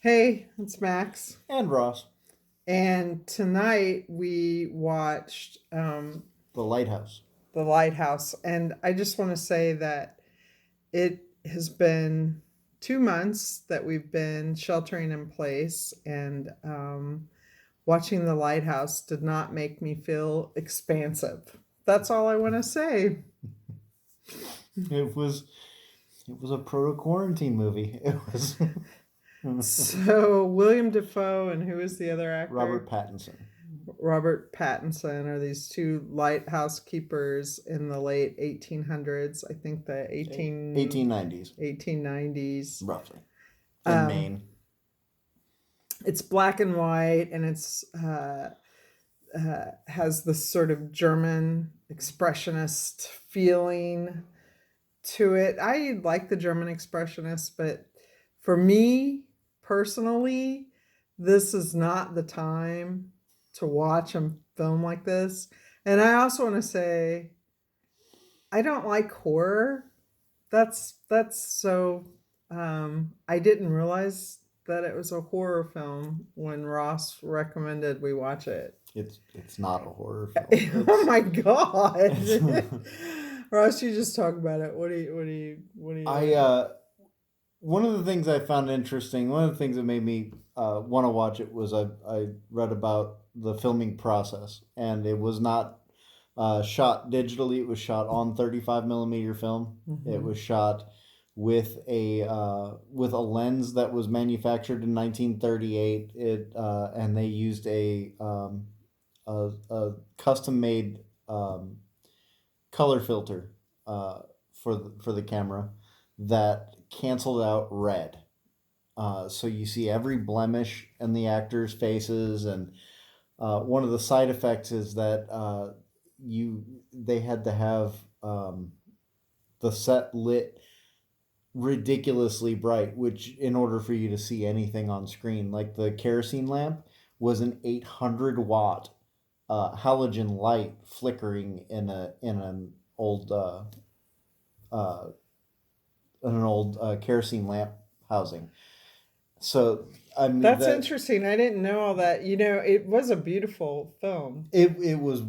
Hey, it's Max. And Ross. And tonight we watched The Lighthouse. The Lighthouse. And I just want to say that it has been 2 months that we've been sheltering in place, and watching The Lighthouse did not make me feel expansive. That's all I want to say. It was a proto quarantine movie. It was So, William Defoe and who is the other Robert actor? Pattinson. Robert Pattinson are these two lighthouse keepers in the late 1800s. I think the 1890s, 1890s. roughly, in Um, Maine. it's black and white, and it's has this sort of German expressionist feeling to it. I like the German expressionists, but for me personally, this is not the time to watch a film like this. And I also want to say I don't like horror. That's so I didn't realize that it was a horror film when Ross recommended we watch it. It's not a horror film. Oh my god. Ross, you just talk about it. What do you I one of the things I found interesting, one of the things that made me want to watch it was I read about the filming process, and it was not shot digitally. It was shot on 35 millimeter film. It Mhm. was shot with a lens that was manufactured in 1938. And they used a custom made color filter for the camera that canceled out red. So you see every blemish in the actors' faces, and one of the side effects is that you they had to have the set lit ridiculously bright, which in order for you to see anything on screen, like the kerosene lamp was an 800-watt halogen light flickering in uh, an old kerosene lamp housing. So I mean That's that interesting. I didn't know all that. It was a beautiful film. it was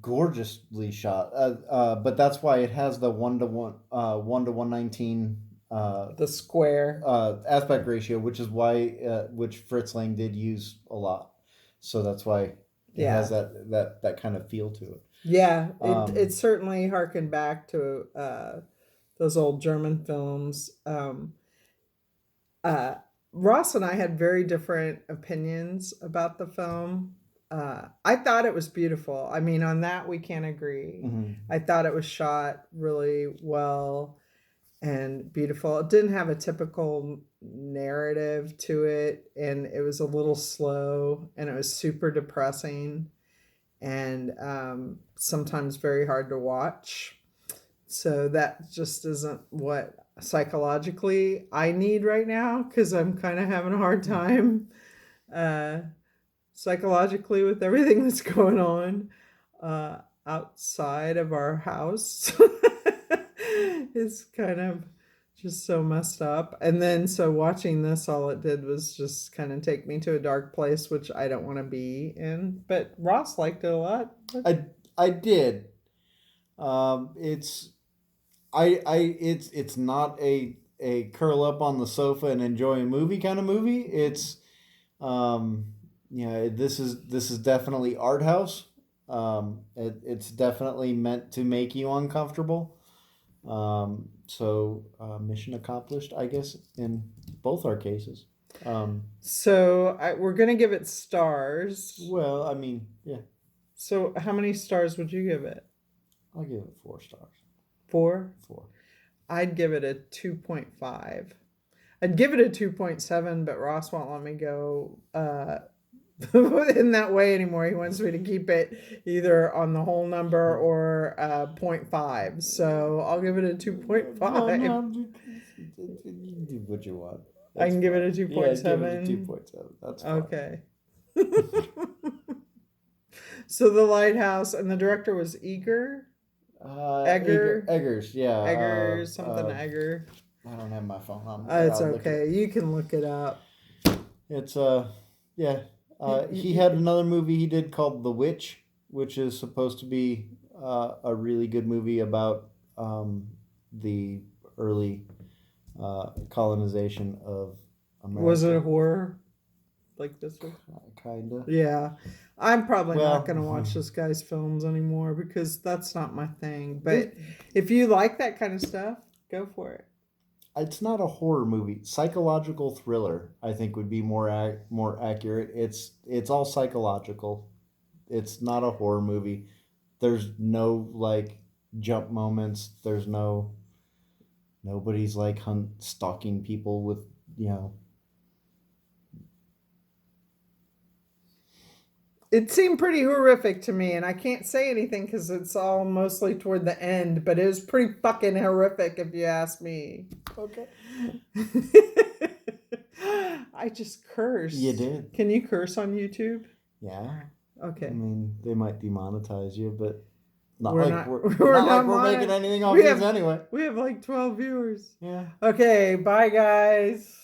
gorgeously shot. But that's why it has the 1 to 119 The square. aspect ratio, which is why which Fritz Lang did use a lot. So that's why it has Yeah. that kind of feel to it. Yeah, it Um, certainly harkened back to those old German films. Uh, Ross and I had very different opinions about the film. I thought it was beautiful. I mean, on that we can't agree. mhm. I thought it was shot really well and beautiful. It didn't have a typical narrative to it, and it was a little slow, and it was super depressing, and sometimes very hard to watch. So that just isn't what psychologically I need right now, because I'm kind of having a hard time uh, psychologically with everything that's going on outside of our house. It's kind of just so messed up. And then so watching this, all it did was just kind of take me to a dark place, which I don't want to be in. But Ross liked it a lot. I did. It's it's not a curl up on the sofa and enjoy a movie kind of movie. It's this is definitely art house. It's definitely meant to make you uncomfortable. Mission accomplished, I guess, in both our cases. Um, So we're going to give it stars. well, I mean, yeah, So how many stars would you give it? I'll give it 4 stars. Four? Four. I'd give it a 2.5. I'd give it a 2.7, but Ross won't let me go in that way anymore. He wants me to keep it either on the whole number or 0.5. So I'll give it a No, 2.5. no, you do what you want. I That's can give it a fine. Yeah, give it a 2.7. 2.7. That's fine. Okay. So The Lighthouse, and the director was Egger, Eggers, yeah. Egger, something Egger. I don't have my phone on me, but It's I'll look it up. okay. You can look it up. It's yeah. He You- had another movie he did called The Witch, which is supposed to be a really good movie about the early colonization of Was it America. a horror like this one? Kinda. Yeah. I'm probably not going to watch Well, this guy's films anymore because that's not my thing. this But if you like that kind of stuff, go for it. it's not a horror movie. Psychological thriller, I think, would be more accurate. It's all psychological. It's not a horror movie. There's no like jump moments. There's nobody's like stalking people with you know. It seemed pretty horrific to me, and I can't say anything because it's all mostly toward the end, but it was pretty fucking horrific if you ask me. Okay. I just cursed. You did. Can you curse on YouTube? Yeah. I Okay. mean, they might demonetize you, but not We're like not we're we're not like not we're monet- making anything off we these have anyway. we have like 12 viewers. Yeah. Okay, bye guys.